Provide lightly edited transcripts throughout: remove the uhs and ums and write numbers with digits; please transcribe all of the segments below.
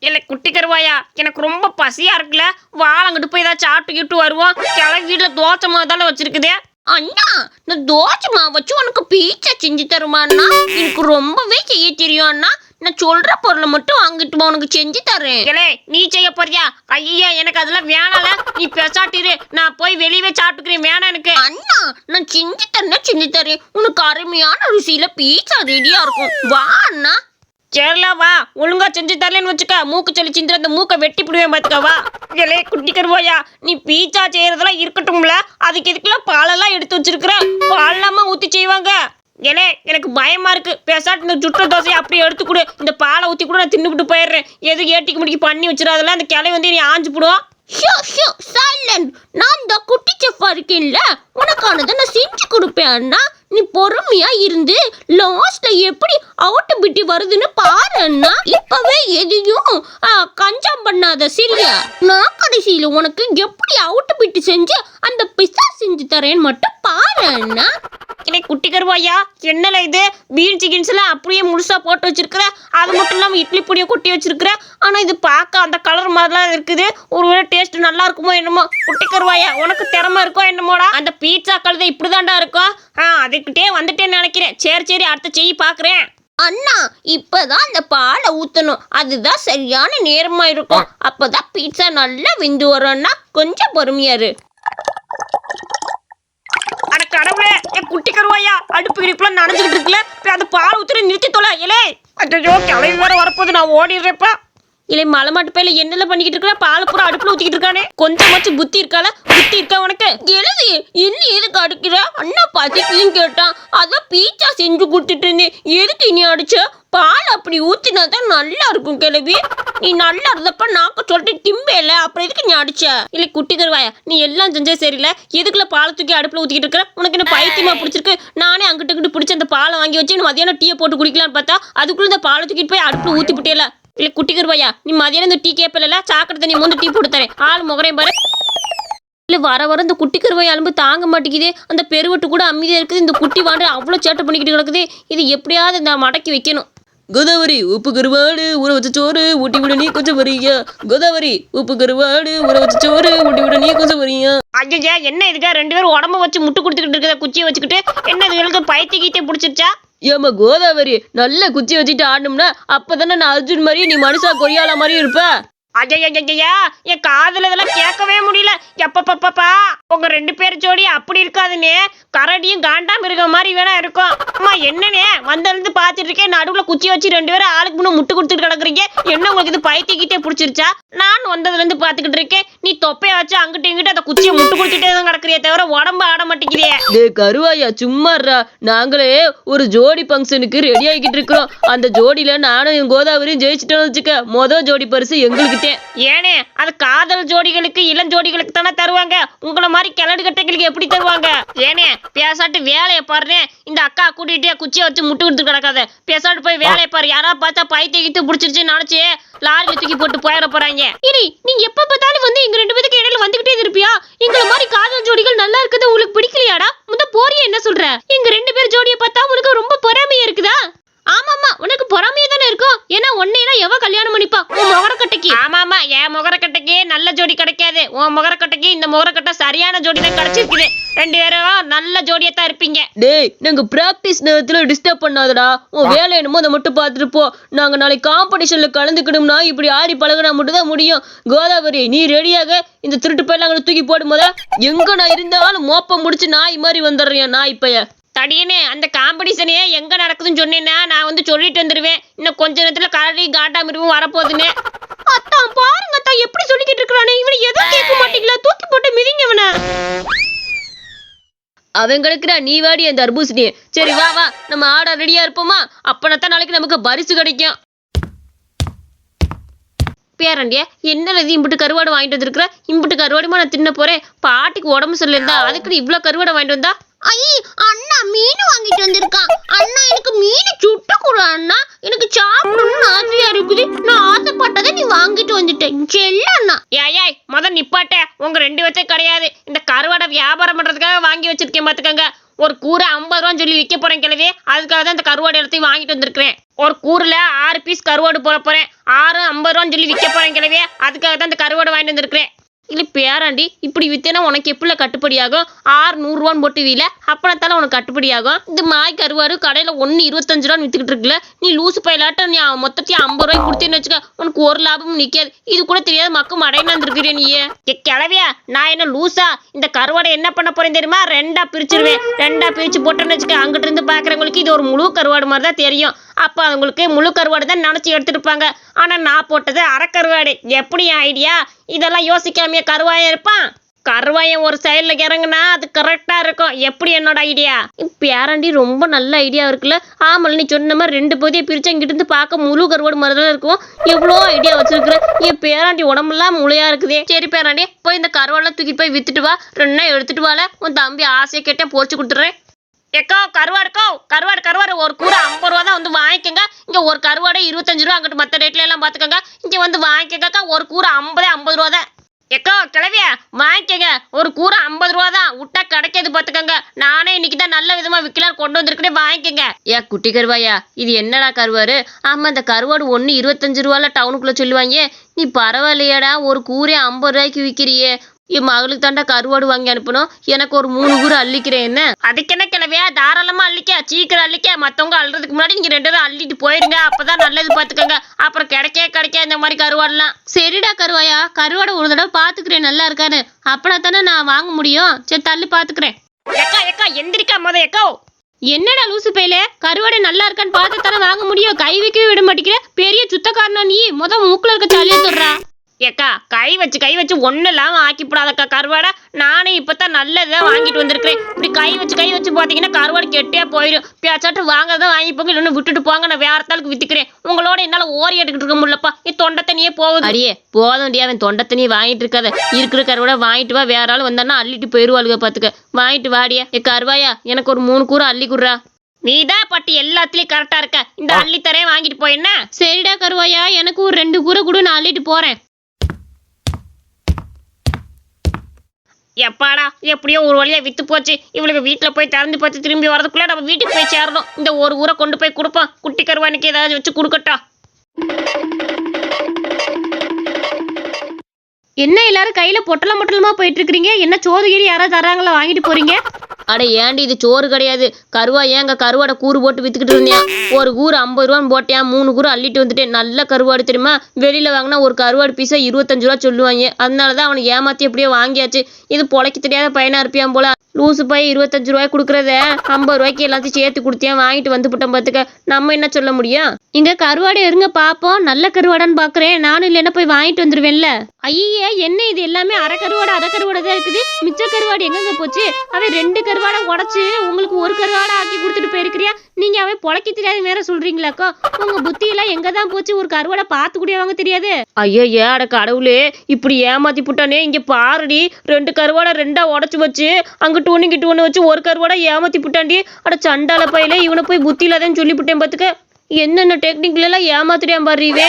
இல்ல குட்டி கருவாயா, எனக்கு ரொம்ப பசியா இருக்குல்ல. வாழங்கிட்டு போய் ஏதாவது சாப்பிட்டுக்கிட்டு வருவோம். கிளவி வீட்டுல தோசை மாவு தானே வச்சிருக்குது. அண்ணா, இந்த தோசை மாவு வச்சு உனக்கு பீட்சா செஞ்சு தருமாண்ணா? எனக்கு ரொம்பவே செய்ய தெரியும் அண்ணா. நான் சொல்ற பொருளை மட்டும் வாங்கிட்டு உனக்கு செஞ்சு தரேன். இலே நீ செய்ய போறியா? ஐயா எனக்கு அதெல்லாம் வேணால. நீ பெசாட்டிரு, நான் போய் வெளியவே சாப்பிட்டுக்கிறேன். வேணாம் எனக்கு. அண்ணா, நான் செஞ்சு தரேன். உனக்கு அருமையான ருசியில பீட்சா ரெடியா இருக்கும். வா அண்ணா. சரில வா. ஒழுங்கா செஞ்சு தரலன்னு வச்சுக்க, மூக்கு சொல்லி சிந்துற அந்த மூக்கை வெட்டி பிடுவேன் பாத்துக்க. வா இலே குட்டி கருவாயா, நீ பீட்சா செய்யறதெல்லாம் இருக்கட்டும்ல. அதுக்கு இதுக்கெல்லாம் பாலெல்லாம் எடுத்து வச்சிருக்கிற. பால் இல்லாம ஊத்தி செய்வாங்க. ஏலே எனக்கு பயமா இருக்கு. பேசாட்டு இந்த சுட்ட தோசையை அப்படியே எடுத்து கொடு. இந்த பாலை ஊற்றி கூட நான் தின்னுபிட்டு போயிடுறேன். எது ஏட்டிக்கு முடிக்கி பண்ணி வச்சிடாதெல்லாம் அந்த கிளை வந்து நீ ஆஞ்சு போடுவோம். சைலண்ட். நான் இந்த குட்டி செஃப்பா இருக்கேன்ல, உனக்கானதை நான் செஞ்சு கொடுப்பேன் அண்ணா. நீ பொறுமையா இருந்து லாஸ்ட்ல எப்படி அவுட்டு பிட்டி வருதுன்னு பாரு அண்ணா. இப்பவே எதையும் கஞ்சம் பண்ணாத சரியா? நான் கடைசியில உனக்கு எப்படி அவுட்டு பிட்டி செஞ்சு அந்த பிஸ்ஸா செஞ்சு தரேன்னு மட்டும் பாரு அண்ணா. இல்லை குட்டி கருவாயா, என்னல இது பீன்ஸ் கின்ஸ்லாம் அப்படியே முழுசா போட்டு வச்சிருக்கிற. அது மட்டும் இல்லாமல் இட்லி பொடியை கொட்டி வச்சிருக்கிற. ஆனால் இது பார்க்க அந்த கலர் மாதிரிலாம் இருக்குது. ஒருவேளை டேஸ்ட் நல்லா இருக்குமோ என்னமோ. குட்டி கருவாயா, உனக்கு திறமை இருக்கோ என்னமோடா. அந்த பீட்சா கழுதை இப்படி தாண்டா இருக்கும். அதுக்கிட்டே வந்துட்டேன்னு நினைக்கிறேன். சரி அடுத்த செய்ய பார்க்குறேன். அண்ணா, இப்பதான் அந்த பாலை ஊத்தணும். அதுதான் சரியான நேரமா இருக்கும். அப்பதான் பீட்சா நல்லா வெந்து வரும்னா கொஞ்சம் பொறுமையாரு. அட கடவுளே, என் குட்டி கருவாயா, அடுப்பு கிடிப்புல நனைஞ்சுக்கிட்டு இருக்குல்ல. அந்த பால் ஊத்துற நிறுத்தி தொலை. இலே ஐயோ, கிளவி வேற வரப்போது. நான் ஓடிடுறேப்பா. இல்லை மலை மாட்டு பையில என்னென்ன பண்ணிக்கிட்டு இருக்கா? பாலை பூரா அடுப்புல ஊத்திக்கிட்டு இருக்கானே. கொஞ்சமாச்சும் புத்தி இருக்கால? புத்தி இருக்கா உனக்கு? எழுதி என்ன எதுக்கு அடிக்கிற? அண்ணா பசிக்குன்னு கேட்டான், அதான் பீட்சா செஞ்சு கொடுத்துட்டு இருந்தேன். எதுக்கு நீ அடிச்ச? பால் அப்படி ஊத்தினா தான் நல்லா இருக்கும் கிளவி. நீ நல்லா இருந்தப்ப நாக்க சொல்லிட்டு திம்பேல, அப்புறம் எதுக்கு நீ அடிச்ச? இல்லை குட்டி கருவாயா, நீ எல்லாம் செஞ்சே சரியில்லை. எதுக்குள்ள பாலை தூக்கி அடுப்புல ஊத்திக்கிட்டு இருக்கிற? உனக்கு என்ன பைத்தியமா பிடிச்சிருக்கு? நானே அங்கிட்டு இங்கிட்டு பிடிச்சி அந்த பாலை வாங்கி வச்சு மதியானம் டீயை போட்டு குடிக்கலான்னு பார்த்தா அதுக்குள்ள இந்த பாலை தூக்கிட்டு போய் அடுப்புல ஊத்தி விட்டேல. இல்லை குட்டி கருவாயா, நீ மதியானம் இந்த டீ கேப்பல, சாக்கடை தண்ணி மூந்து டீ போட்டு தரேன். ஆள் முகரையும் பாரு. இல்லை வர இந்த குட்டி கருவாய் அலும்பு தாங்க மாட்டேங்குது. அந்த பெருவட்டு கூட அமைதியாக இருக்குது. இந்த குட்டி வாண்டு அவ்வளோ சேட்டை பண்ணிக்கிட்டு கிடக்குது. இது எப்படியாவது இந்த மடக்கி வைக்கணும். கோதாவரி உப்பு கருவாடு ஊற வச்ச சோறு ஊட்டி விட நீ கொஞ்சம் வரியா. கோதாவரி உப்பு கருவாடு ஊற வச்ச சோறு ஊட்டி விட நீ கொஞ்சம் வரியா. ஐயா, என்ன இதுக்கா ரெண்டு பேரும் உடம்ப வச்சு முட்டு கொடுத்துக்கிட்டு இருக்கிற குச்சியை வச்சுக்கிட்டு? என்ன இதுகளுக்கு பைத்தியக்கிட்டே பிடிச்சிருச்சா? ஏமா கோதாவரி, நல்ல குச்சி வச்சுட்டு ஆடணும்னா அப்பதானே நான் அர்ஜுன் மாதிரி நீ மனுஷா கொரியாலா மாதிரி இருப்ப. ஐயா, என் காதுல இதெல்லாம் கேட்கவே முடியல. எப்பப்பா உங்க ரெண்டு பேர் ஜோடி அப்படி இருக்காதுன்னு கரடியும் காண்டாம இருக்க மாதிரி வேணா இருக்கும். அம்மா என்னன்னே வந்திருந்து பாத்துட்டு இருக்கேன். நடுவுல குச்சி வச்சு ரெண்டு பேரும் ஆளுக்கு முன்ன முட்டு கொடுத்துட்டு கிடக்குறீங்க. என்ன உங்களுக்கு இது பைத்தியக்கிட்டே பிடிச்சிருச்சா? நான் வந்ததுல இருந்து பாத்துக்கிட்டு இருக்கேன். நீ தொப்பைய வச்சு அங்கிட்ட இங்கிட்ட அந்த குச்சியை முட்டு கொடுத்துட்டே தான் கிடக்குறியே தவிர உடம்பு ஆட மாட்டேங்கிறியே. டே கருவாயா, சும்மாறா. நாங்களே ஒரு ஜோடி ஃபங்க்ஷனுக்கு ரெடி ஆகிக்கிட்டு இருக்கிறோம். அந்த ஜோடியில நானும் என் கோதாவரியும் ஜெயிச்சிட்டோம்னு வச்சுக்க, மொதல் ஜோடி பரிசு எங்களுக்கு. ஏனே அது காதல் ஜோடிகளுக்கு இளம் ஜோடிகளுக்கு தானே தருவாங்க. உங்களை மாதிரி கிளடு கட்டைகளுக்கு எப்படி தருவாங்க? ஏனே பேசாட்டு வேலையை பாரு. இந்த அக்கா கூட்டிகிட்டே குச்சியை வச்சு முட்டு கொடுத்து கிடக்காத. பேசாட்டு போய் வேலையை பாரு. யாராவது பார்த்தா பைத்தியக்கிட்டு பிடிச்சிருச்சு நினைச்சு லாரியில தூக்கி போட்டு போயிட போறாங்க. இனி நீங்க எப்ப பார்த்தாலும் வந்து எங்க ரெண்டு பேருக்கு இடையில வந்துகிட்டே இருப்பியா? எங்களை மாதிரி காதல் ஜோடிகள் நல்லா இருக்குது உங்களுக்கு பிடிக்கலையாடா? போறிய என்ன சொல்ற? எங்க ரெண்டு பேர் ஜோடியை பார்த்தா உங்களுக்கு ரொம்ப பொறாமையா இருக்குதா? ஆமாமா, உனக்கு பொறாமையா தானே இருக்கும். ஏன்னா உன்னையெல்லாம் எவ கல்யாணம் பண்ணிப்பா? உன் முகரக்கட்டைக்கு. ஆமாமா, என் முகரக்கட்டைக்கு நல்ல ஜோடி கிடைக்காது. உன் முகரக்கட்டைக்கு இந்த முகரக்கட்டை சரியான ஜோடி தான் கிடைச்சிருக்குது. ரெண்டு பேரும் நல்ல ஜோடியத்தான் இருப்பீங்க. டேய், நாங்க பிராக்டிஸ் நேரத்துல டிஸ்டர்ப் பண்ணாதடா. உன் வேலை என்னமோ அதை மட்டும் பார்த்துட்டு போ. நாங்க நாளைக்கு காம்படிஷன்ல கலந்துக்கணும்னா இப்படி ஆடி பழகினா மட்டும் தான் முடியும். கோதாவரி, நீ ரெடியாக இந்த திருட்டு பையெல்லாம் அங்கே தூக்கி போடும் போத. எங்க நான் இருந்தாலும் மோப்பம் முடிச்சு நாய் மாதிரி வந்துடுறேன். நாய் பைய தடியனே, அந்த காம்படிஷனே எங்க நடக்குதுன்னு சொன்னேன்னா நான் வந்து சொல்லிட்டு வந்துடுவேன். இன்னும் கொஞ்ச நேரத்துல கரடி காட்டாமிருவும் வரப்போகுதுன்னு. அத்தான் பாருங்க அத்தான் எப்படி சொல்லிக்கிட்டு இருக்கிறானே. இவனை எதுவும் கேட்க மாட்டீங்களா? தூக்கி போட்டு மிதிங்கவன. அவன் கிடக்குறா, நீ வாடி அந்த தர்பூசணி. சரி வா நம்ம ஆட ரெடியா இருப்போமா? அப்பனத்தான் நாளைக்கு நமக்கு பரிசு கிடைக்கும். பேரண்டியா, என்ன இம்புட்டு கருவாடு வாங்கிட்டு வந்திருக்கிற? இம்புட்டு கருவாடுமா நான் தின்ன போறேன். பாட்டிக்கு உடம்பு சரியில்லைந்தா, அதுக்கு இவ்வளவு கருவாடை வாங்கிட்டு வந்தா? ஐ அண்ணா மீன் வாங்கிட்டு வந்திருக்கான். அண்ணா எனக்கு மீன் சுட்டு கொடு அண்ணா. எனக்கு சாப்பிடணும்னு ஆசையா இருக்குது. நான் ஆசைப்பட்டதை நீ வாங்கிட்டு வந்துட்டேன். செல்ல அண்ணா. ஏய் முதல் நிப்பாட்ட. உங்க ரெண்டு வச்சே கிடையாது. இந்த கருவாடை வியாபாரம் பண்றதுக்காக வாங்கி வச்சிருக்கேன் பாத்துக்கங்க. ஒரு கூரை 50 ரூபான்னு சொல்லி விற்க போறேன் கிழவி. அதுக்காக தான் இந்த கருவாடு இடத்தையும் வாங்கிட்டு வந்திருக்கிறேன். ஒரு கூறுல 6 பீஸ் கருவாடு போட போறேன். 6 50 ரூபான்னு சொல்லி விற்க போறேன் கிழவியே. அதுக்காக தான் இந்த கருவாடு வாங்கிட்டு வந்திருக்கிறேன். இல்லை பேராண்டி, இப்படி வித்தேன்னா உனக்கு எப்படி கட்டுப்படி ஆகும்? 6 100 ரூபான்னு போட்டு வீல அப்பனத்தால உனக்கு கட்டுப்படி ஆகும். இந்த மாய் கருவாடு கடையில 1 25 ரூபான்னு வித்துக்கிட்டு இருக்குல்ல. நீ லூசு பயிலாட்ட நீ மொத்தத்தையும் 50 ரூபாய்க்கு கொடுத்தேன்னு வச்சுக்க, உனக்கு ஒரு லாபமும் நிக்காது. இது கூட தெரியாத மக்கள் அடையினா இருந்திருக்கிறே நீயே. கிளவியா, நான் என்ன லூசா? இந்த கருவாடை என்ன பண்ண போறேன் தெரியுமா? 2ஆ பிரிச்சிருவேன். 2ஆ பிரிச்சு போட்டேன்னு வச்சுக்க, அங்கிட்ட இருந்து பாக்குறவங்களுக்கு இது ஒரு முழு கருவாடு மாதிரி தான் தெரியும். அப்ப அவங்களுக்கு முழு கருவாடு தான் நினைச்சு எடுத்துட்டு இருப்பாங்க. ஆனா நான் போட்டது அரை கருவாடு. எப்படி ஐடியா? இதெல்லாம் யோசிக்காமையே கருவாயம் இருப்பான். கருவாயம் ஒரு சைடுல இறங்குனா அது கரெக்டா இருக்கும். எப்படி என்னோட ஐடியா? பேராண்டி ரொம்ப நல்ல ஐடியா இருக்குல்ல. ஆமாம், நீ சொன்ன மாதிரி 2 பகுதியை பிரிச்சு அங்கிட்டு இருந்து பார்க்க முழு கருவாடு மாதிரி தான் இருக்கும். எவ்வளோ ஐடியா வச்சிருக்கிறேன். என் பேராண்டி உடம்புலாம் முளையா இருக்குதே. சரி பேராண்டி, போய் இந்த கருவாடெல்லாம் தூக்கிட்டு போய் வித்துட்டு வா. 2 நாள் எடுத்துட்டு வாழ. உன் தம்பி ஆசையை கேட்டே பொறிச்சு கொடுத்துட்றேன். ஏக்கோ கருவாடு ஒரு கூரை 50 ரூபா தான் வந்து வாங்கிக்கோங்க. இங்க ஒரு கருவாடை 25 ரூபா. அங்கிட்டு மற்ற ரேட்ல எல்லாம் பாத்துக்கோங்க. இங்க வந்து வாங்கிக்கோங்க. ஒரு கூரை 50 ரூபா தான். ஏக்கோ கிளவியா, வாங்கிக்கங்க. ஒரு கூரை 50 ரூபா தான். விட்டா கிடைக்காது பாத்துக்கோங்க. நானே இன்னைக்கு தான் நல்ல விதமா விற்கலாம் கொண்டு வந்திருக்கேன். வாங்கிக்கங்க. ஏன் குட்டி கருவாயா, இது என்னடா கருவாடு? ஆமா, இந்த கருவாடு 1 25 ரூபால டவுனுக்குள்ள சொல்லுவாங்க. நீ பரவாயில்லையாடா, ஒரு கூரை 50 ரூபாய்க்கு விற்கிறியே. என் மகளுக்கு தாண்டா கருவாடு வாங்கி அனுப்பணும். எனக்கு ஒரு 3 கூரை அள்ளிக்கிறேன். என்ன அதுக்கு என்ன கிளவியா? தாராளமா அள்ளிக்க, சீக்கிரம் அள்ளிக்க. மத்தவங்க அள்ளுறதுக்கு முன்னாடி நீங்க 2 பேரும் அள்ளிட்டு போயிருங்க. அப்பதான் நல்லது பாத்துக்கோங்க. அப்புறம் கிடைக்க இந்த மாதிரி கருவாடுலாம். சரிடா கருவாயா, கருவாடை ஒரு தடவை பாத்துக்கிறேன் நல்லா இருக்கான்னு. அப்பனா தானே நான் வாங்க முடியும். சரி தள்ளி பாத்துக்கிறேன். ஏக்கா எந்திரிக்கா முத. ஏக்கோ என்னடா லூசு பையில, கருவாடை நல்லா இருக்கான்னு பார்த்து தானே வாங்க முடியும். கை வைக்கவே விட மாட்டேங்கிற. பெரிய சுத்தக்காரனா நீ? மூக்குல இருக்க சளியை தொடுறா. ஏக்கா கை வச்சு ஒன்றும் இல்லாமல் ஆக்கிப்படாதக்கா கருவாடை. நானே இப்போத்தான் நல்லதான் வாங்கிட்டு வந்திருக்கிறேன். இப்படி கை வச்சு பார்த்தீங்கன்னா கருவாடு கெட்டே போயிடும். பேச்சாட்டு வாங்கறதான் வாங்கிப்போங்க, இல்லைன்னு விட்டுட்டு போங்க. நான் வேற தாளுக்கு வித்துக்கிறேன். உங்களோட என்னால் ஓரி எடுத்துக்கிட்டு இருக்க முடியலப்பா. என் தொண்டை தண்ணியே போகுது. அடியே போதும் அவன் தொண்டை தண்ணியை வாங்கிட்டு இருக்காத. இருக்கிற கருவாடை வாங்கிட்டு வா. வேற ஆள் வந்தானா அள்ளிட்டு போயிடுவாளுங்க பார்த்துக்க. வாங்கிட்டு வாடியா. கருவாயா, எனக்கு ஒரு 3 கூரை அள்ளி குடுறா. நீதான் பட்டி எல்லாத்துலயும் கரெக்டா இருக்க. இந்த அள்ளி தரையும் வாங்கிட்டு போய். என்ன சரிடா கருவாயா, எனக்கு ஒரு 2 கூரை கூட நான் அள்ளிட்டு போறேன். எப்பாடா, எப்படியோ ஒரு வழியா வித்து போச்சு. இவளுக்கு வீட்டுல போய் திறந்து பார்த்து திரும்பி வரதுக்குள்ள நம்ம வீட்டுக்கு போய் சேரணும். இந்த ஒரு ஊரை கொண்டு போய் கொடுப்போம். குட்டி கருவானுக்கு ஏதாவது வச்சு கொடுக்கட்டா. என்ன எல்லாரும் கையில பொட்டலமா போயிட்டு இருக்கிறீங்க? என்ன சோறுகிரி யாராவது தராங்களா வாங்கிட்டு போறீங்க? அட ஏண்டி, இது சோறு கிடையாது. கருவாய். எங்க கருவாடை கூறு போட்டு வித்துக்கிட்டு இருந்தேன். ஒரு கூறு 50 ரூபான்னு போட்டேன். 3 கூறு அள்ளிட்டு வந்துட்டேன். நல்ல கருவாடு தெரியுமா? வெளியில வாங்கினா ஒரு கருவாடு பீஸா 25 ரூபா சொல்லுவாங்க. அதனாலதான் அவனை ஏமாத்தி எப்படியோ வாங்கியாச்சு. இது பொழைக்க தெரியாத பையனா இருப்பியான் போல. லூசு பை 25 ரூபாய் கொடுக்குறத 50 ரூபாய்க்கு எல்லாத்தையும் சேர்த்து கொடுத்தேன். வாங்கிட்டு வந்து விட்டோம் பார்த்துக்க. நம்ம என்ன சொல்ல முடியும்? இங்க கருவாடு இருங்க பாப்போம். நல்ல கருவாடான்னு பாக்குறேன். நானும் இல்லைன்னா போய் வாங்கிட்டு வந்துருவேன்ல. ஐயே, என்ன இது எல்லாமே அரை கருவாடு தான் இருக்குது. மிச்ச கருவாடு எங்கங்க போச்சு? அவன் 2 கருவாடை உடைச்சு உங்களுக்கு ஒரு கருவாடை ஆக்கி கொடுத்துட்டு போயிருக்கிறியா? நீங்க அவன் பொழைக்க தெரியாது வேற சொல்றீங்களாக்கோ? உங்க புத்தி எல்லாம் எங்கதான் போச்சு? ஒரு கருவாடை பார்த்து கூட வாங்க தெரியாது. ஐயோ ஏட கடவுளே, இப்படி ஏமாத்தி புட்டானே. இங்க பாருடி, 2 கருவாடை 2ஆ உடைச்சு வச்சு அங்கிட்டு ஒண்ணு கிட்ட ஒண்ணு வச்சு ஒரு கருவாடை ஏமாத்தி புட்டாண்டி. அட சண்டால பையில இவனை போய் புத்தி இல்லாதன்னு சொல்லி புட்டேன் பாத்துக்க. என்னென்ன டெக்னிக்ல எல்லாம் ஏமாத்துறியான் பாருவே.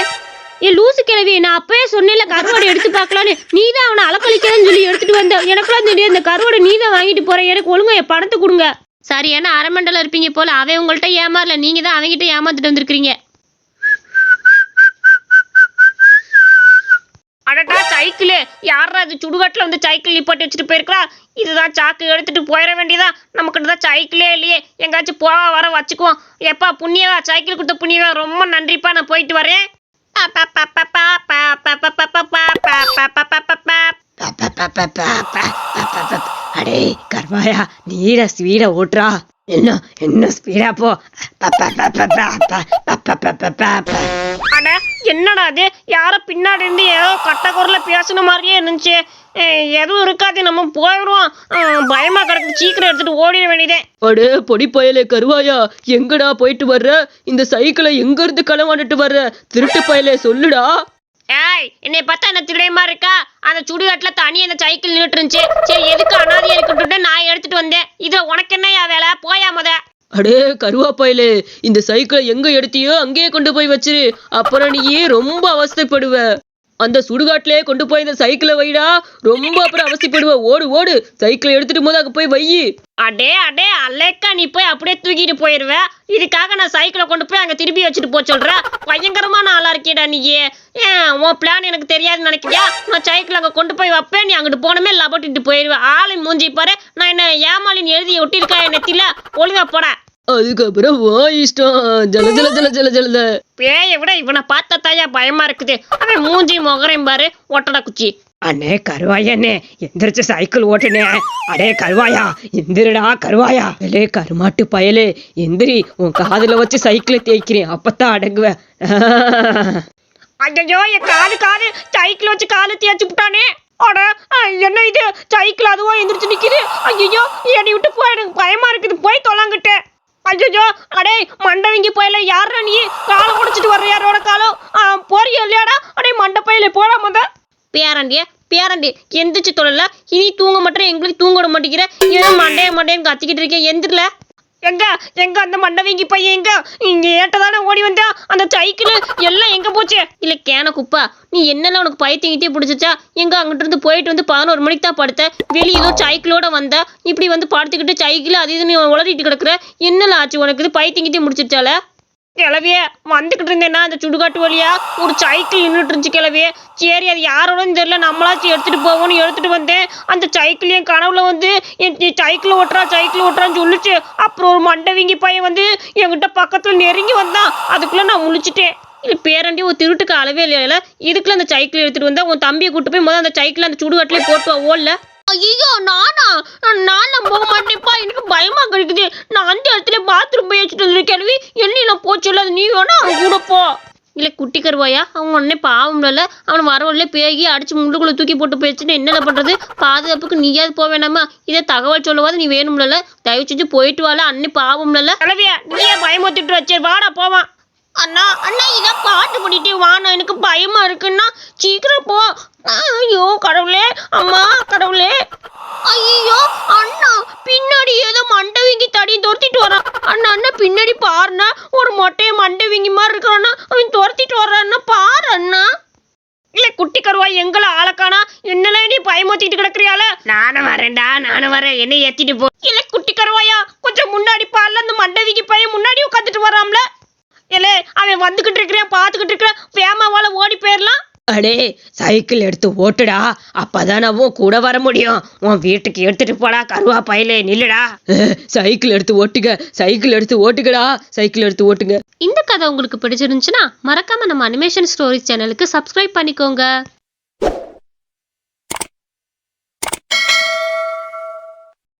ஏ லூசு கிழவி, நான் அப்பவே சொன்னேன்ல கருவாடை எடுத்து பார்க்கலான்னு. நீ தான் அவனை அலப்பழிக்கிறேன்னு சொல்லி எடுத்துட்டு வந்த. எனக்குலாம் தெரியாது. இந்த கருவாடை நீ தான் வாங்கிட்டு போற. எனக்கு ஒழுங்கா என் பணத்தை கொடுங்க. சரி, ஏன்னா அரமண்டல இருப்பீங்க போல. அவன் உங்கள்கிட்ட ஏமாறல, நீங்க தான் அவங்கிட்ட ஏமாத்திட்டு வந்திருக்கீங்க. அடடா சைக்கிள், யாரா அது சுடுகாட்டில் வந்து சைக்கிள் நிப்பாட்டி வச்சுட்டு போயிருக்கா? இதுதான் சாக்கு, எடுத்துட்டு போயிட வேண்டியதான். நமக்கு தான் சைக்கிளே இல்லையே. எங்காச்சும் போவா வர வச்சுக்குவோம். எப்பா புண்ணியவா, சைக்கிள் கொடுத்த புண்ணியவா, ரொம்ப நன்றிப்பா. நான் போயிட்டு வரேன். அடே கர்மாயா, நீர ஸ்பீடா ஓட்டுறா. என்ன ஸ்பீடா போ. அட என்னடா அது? யார பின்னாடி இருந்து ஏதோ கட்ட குரல பேசுன மாதிரியே இருந்துச்சு. எதுவும் இருக்காது, நம்ம போயிடுவோம். பயமா கிடக்கு. சீக்கிரம் எடுத்துட்டு ஓடிட வேண்டியதே. அடே பொடி பயலே கருவாயா, எங்கடா போயிட்டு வர்ற? இந்த சைக்கிளை எங்க இருந்து களவாண்டுட்டு வர்ற? திருட்டு பயலே சொல்லுடா. ஏய், என்னை பார்த்தா என்ன திருடையமா இருக்கா? அந்த சுடுகாட்டுல தனி அந்த சைக்கிள் நின்றுட்டு இருந்துச்சு. சரி, எதுக்கு அனாதையா இருக்கட்டும் நான் எடுத்துட்டு வந்தேன். இதுல உனக்கு என்னையா வேலை? போயா முத. அடே கருவா பயலே, இந்த சைக்கிளை எங்க எடுத்தியோ அங்கேயே கொண்டு போய் வச்சிரு. அப்புறம் நீயே ரொம்ப அவஸ்தைப்படுவ. அந்த சுடுகாட்டிலே கொண்டு போய் இந்த சைக்கிளை வைடா. ரொம்ப அப்புறம் அவசியப்படுவ. ஓடு ஓடு, சைக்கிளை எடுத்துட்டு போது அங்க போய் வை. அடே அடே அல்லேக்கா, நீ போய் அப்படியே தூக்கிட்டு போயிருவ. இதுக்காக நான் சைக்கிளை கொண்டு போய் அங்க திருப்பி வச்சுட்டு போக சொல்றேன். பயங்கரமான ஆளா இருக்கேடா நீ. ஏன் உன் பிளான் எனக்கு தெரியாதுன்னு நினைக்கிறியா? நான் சைக்கிள் அங்க கொண்டு போய் வைப்பேன், நீ அங்கிட்டு போனமே லபட்டிட்டு போயிருவேன். ஆளின் மூஞ்சி பாரு, நான் என்ன ஏமாலின்னு எழுதி ஒட்டியிருக்கேன் என் நெத்தில. ஒழுங்கா போட. அதுக்கப்புறம் இஷ்டம். ஜல ஜல ஜல ஜல ஜல. பேயை விட இவனை பார்த்தா தாயா பயமா இருக்குது. அவன் மூஞ்சி முகரையும் பாரு, ஒட்டடா குச்சி. அண்ணே கருவாயண்ணே, எந்திரிச்சு சைக்கிள் ஓட்டுனே. அடே கருவாயா, எந்திரடா கருவாயா. அலே கருமாட்டு பயலே, எந்திரி. உன் காதுல வச்சு சைக்கிளை தேய்க்கிறேன், அப்பத்தான் அடங்குவேன். ஐயோ, என் காலு சைக்கிள் வச்சு காலு தேய்ச்சி விட்டானே. அட என்ன இது, சைக்கிள் அதுவா எந்திரிச்சு நிக்குது. ஐயோ, என்னை விட்டு போய், எனக்கு பயமா இருக்குது. போய் தொலாங்கிட்டு. ஐயோ, அடே மண்டவங்கி போயில, யாரா நீ? காலை உடைச்சிட்டு வர்ற யாரோட காலம் போறியா இல்லையாடா? அடே மண்டை பையில போடா மொத. பேரண்டி எந்திரிச்சு தொழல. இனி தூங்க மாட்டேன், எங்களுக்கு தூங்க விட மாட்டேங்கிற. ஏன் மண்டையன்னு கத்திக்கிட்டு இருக்கேன், எந்திரல. எங்க அந்த மண்டவங்கி பையன் எங்க? இங்க ஏட்டதானே ஓடி வந்தா. அந்த சைக்கிள் எல்லாம் எங்க போச்சு? இல்ல கேன குப்பா, நீ என்னெல்லாம் உனக்கு பைத்தியங்கிட்டே பிடிச்சிச்சா? எங்க அங்கிட்டு இருந்து போயிட்டு வந்து 11 மணிக்கு தான் படுத்த. வெளியே ஏதோ சைக்கிளோட வந்த, இப்படி வந்து படுத்துக்கிட்டு சைக்கிள் அது இது நீ உளறிட்டு கிடக்குற. என்னல ஆச்சு உனக்கு? இது பைத்தியங்கிட்டே முடிச்சிருச்சால? கிளவியே வந்துகிட்டு இருந்தேன்னா அந்த சுடுகாட்டு வழியா ஒரு சைக்கிள் நின்றுட்டு இருந்துச்சு கிளவியே. சரி, அது யாரோடன்னு தெரியல, நம்மளாச்சும் எடுத்துட்டு போவோம்னு எடுத்துட்டு வந்தேன். அந்த சைக்கிள் என் கனவுல வந்து என் சைக்கிள் ஓட்டுறான்னு சொல்லிச்சு. அப்புறம் ஒரு மண்டவங்கி பையன் வந்து என்கிட்ட பக்கத்துல நெருங்கி வந்தான். அதுக்குள்ள நான் முழிச்சிட்டேன். இல்ல பேரண்டி, ஒரு திருட்டுக்கு அளவே இல்லையில. இதுக்குள்ள அந்த சைக்கிள் எடுத்துட்டு வந்தா உன் தம்பியை கூட்டு போய் முதல்ல அந்த சைக்கிள் அந்த சுடுகாட்டிலே போட்டு ஓடல. ஐயோ, நான் போக மாட்டேன்ப்பா, எனக்கு பயமா கிடைக்குது. நான் அந்த இடத்துல பாத்ரூம் போய் வச்சுட்டு வந்து கேள்வி எல்லாம் போச்சு. அது நீ வேணா அவன் கூட போ. இல்லை குட்டி கருவாயா, அவங்க உடனே பாவம்ல, அவன் வரவில்ல பேகி அடிச்சு முள்ளுக்குள்ள தூக்கி போட்டு போயிடுச்சுன்னு என்னென்ன பண்றது? பாதுகாப்புக்கு நீயாவது போக வேணாமா? இதே தகவல் சொல்லுவாது நீ வேணும்ல. தயவு செஞ்சு போயிட்டு வாழ, அண்ணே பாவம்ல. கிளவியா, நீயே பயமுறுத்திட்டு வச்சே, வாடா போவான். அண்ணா இதான் பாட்டு பண்ணிட்டு வாண்ணா, எனக்கு பயமா இருக்குன்னா சீக்கிரம் போ. ஐயோ கடவுளே, அம்மா கடவுளே. ஐயோ அண்ணா, பின்னாடி ஏதோ மண்டவிங்கி தடி துரத்திட்டு வரான். அண்ணா பின்னாடி பாருண்ணா, ஒரு மொட்டைய மண்டவிங்கி மாதிரி இருக்கிறான்னா அவன் துரத்திட்டு வர்றான்னா பாரு அண்ணா. இல்ல குட்டி கருவாய், எங்களை ஆளக்கானா? என்னல நீ பயமுறுத்திட்டு கிடக்குறியால? நானும் வரேன்டா, என்னை ஏத்திட்டு போ. இல்ல குட்டி கருவாயா, கொஞ்சம் முன்னாடி பாருல, அந்த மண்டவிக்கு பையன் முன்னாடி உட்காந்துட்டு வராம்ல. இல்ல அவன் வந்துகிட்டு இருக்கிறான், பாத்துக்கிட்டு இருக்கிறான். வேமாவால ஓடி போயிடலாம். அடே சைக்கிள் எடுத்து ஓட்டுடா, அப்பதான் நான் கூட வர முடியும். உன் வீட்டுக்கு எடுத்துட்டு போடா கருவா பையலே, நில்லுடா. சைக்கிள் எடுத்து ஓட்டுங்கடா, சைக்கிள் எடுத்து ஓட்டுங்க. இந்த கதை உங்களுக்கு பிடிச்சிருந்துச்சுன்னா மறக்காம நம்ம அனிமேஷன் ஸ்டோரிஸ் சேனலுக்கு சப்ஸ்கிரைப் பண்ணிக்கோங்க.